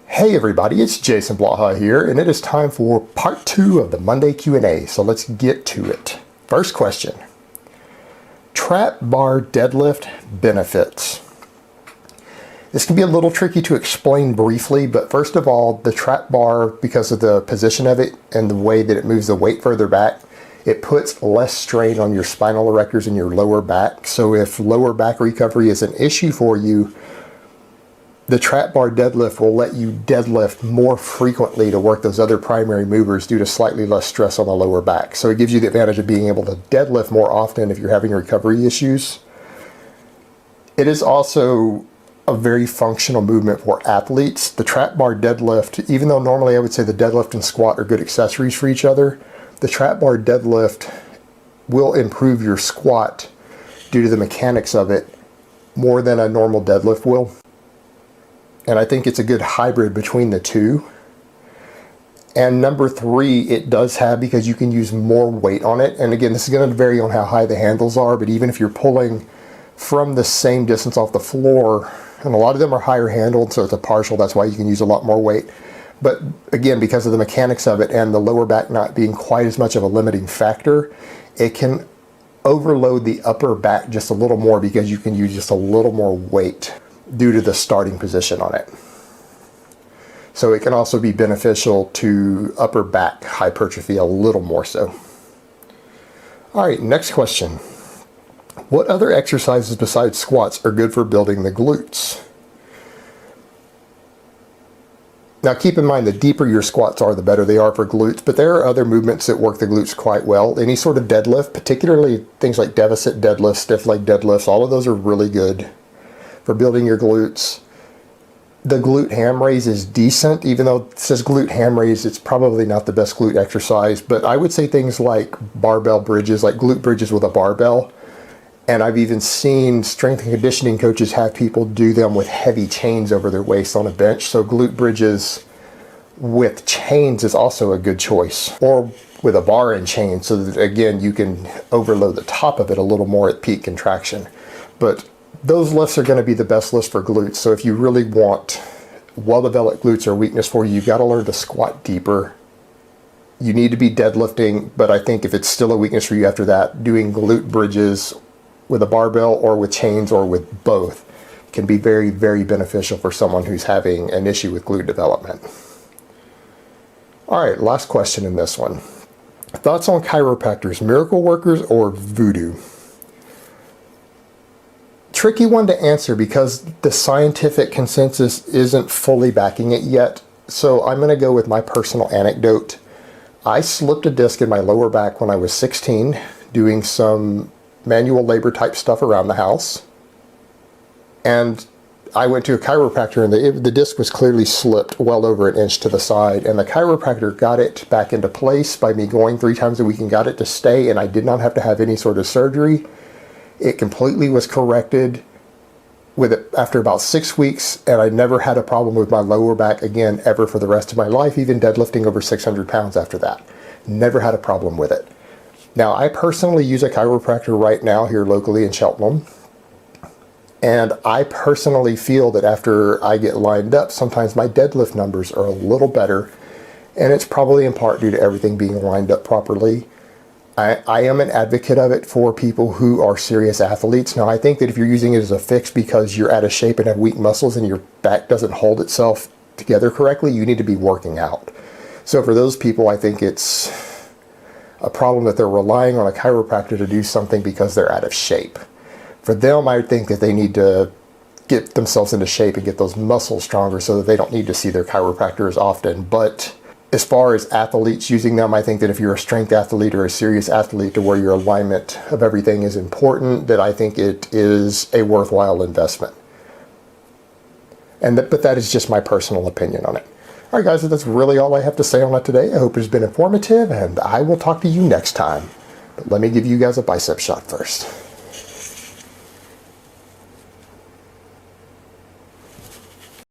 Hey everybody, it's Jason Blaha here, and it is time for part 2 of the Monday Q&A, so let's get to it. First question, trap bar deadlift benefits. This can be a little tricky to explain briefly, but first of all, the trap bar, because of the position of it and the way that it moves the weight further back, it puts less strain on your spinal erectors and your lower back. So if lower back recovery is an issue for you, the trap bar deadlift will let you deadlift more frequently to work those other primary movers due to slightly less stress on the lower back. So it gives you the advantage of being able to deadlift more often if you're having recovery issues. It is also a very functional movement for athletes. The trap bar deadlift, even though normally I would say the deadlift and squat are good accessories for each other, the trap bar deadlift will improve your squat due to the mechanics of it more than a normal deadlift will. And I think it's a good hybrid between the two. And number 3, it does have, because you can use more weight on it. And again, this is going to vary on how high the handles are, but even if you're pulling from the same distance off the floor, and a lot of them are higher handled, so it's a partial, that's why you can use a lot more weight. But again, because of the mechanics of it and the lower back not being quite as much of a limiting factor, it can overload the upper back just a little more because you can use just a little more weight due to the starting position on it. So it can also be beneficial to upper back hypertrophy a little more so. All right, next question. What other exercises besides squats are good for building the glutes? Now keep in mind, the deeper your squats are, the better they are for glutes, but there are other movements that work the glutes quite well. Any sort of deadlift, particularly things like deficit deadlifts, stiff leg deadlifts, all of those are really good for building your glutes. The glute ham raise is decent, even though it says glute ham raise, it's probably not the best glute exercise, but I would say things like barbell bridges, like glute bridges with a barbell. And I've even seen strength and conditioning coaches have people do them with heavy chains over their waist on a bench. So glute bridges with chains is also a good choice, or with a bar and chain, so that again, you can overload the top of it a little more at peak contraction. But those lifts are going to be the best lifts for glutes. So if you really want well-developed glutes or weakness for you, you've got to learn to squat deeper. You need to be deadlifting, but I think if it's still a weakness for you after that, doing glute bridges with a barbell or with chains or with both can be very, very beneficial for someone who's having an issue with glute development. All right, last question in this one. Thoughts on chiropractors, miracle workers or voodoo? Tricky one to answer because the scientific consensus isn't fully backing it yet. So I'm going to go with my personal anecdote. I slipped a disc in my lower back when I was 16 doing some manual labor type stuff around the house. And I went to a chiropractor, and the disc was clearly slipped well over an inch to the side. And the chiropractor got it back into place by me going 3 times a week and got it to stay. And I did not have to have any sort of surgery. It completely was corrected with it after about 6 weeks, and I never had a problem with my lower back again ever for the rest of my life, even deadlifting over 600 pounds after that. Never had a problem with it. Now, I personally use a chiropractor right now here locally in Cheltenham, and I personally feel that after I get lined up, sometimes my deadlift numbers are a little better, and it's probably in part due to everything being lined up properly. I am an advocate of it for people who are serious athletes. Now, I think that if you're using it as a fix because you're out of shape and have weak muscles and your back doesn't hold itself together correctly, you need to be working out. So for those people, I think it's a problem that they're relying on a chiropractor to do something because they're out of shape. For them, I think that they need to get themselves into shape and get those muscles stronger so that they don't need to see their chiropractor as often. But as far as athletes using them, I think that if you're a strength athlete or a serious athlete to where your alignment of everything is important, that I think it is a worthwhile investment. But that is just my personal opinion on it. All right, guys, that's really all I have to say on it today. I hope it's been informative, and I will talk to you next time. But let me give you guys a bicep shot first.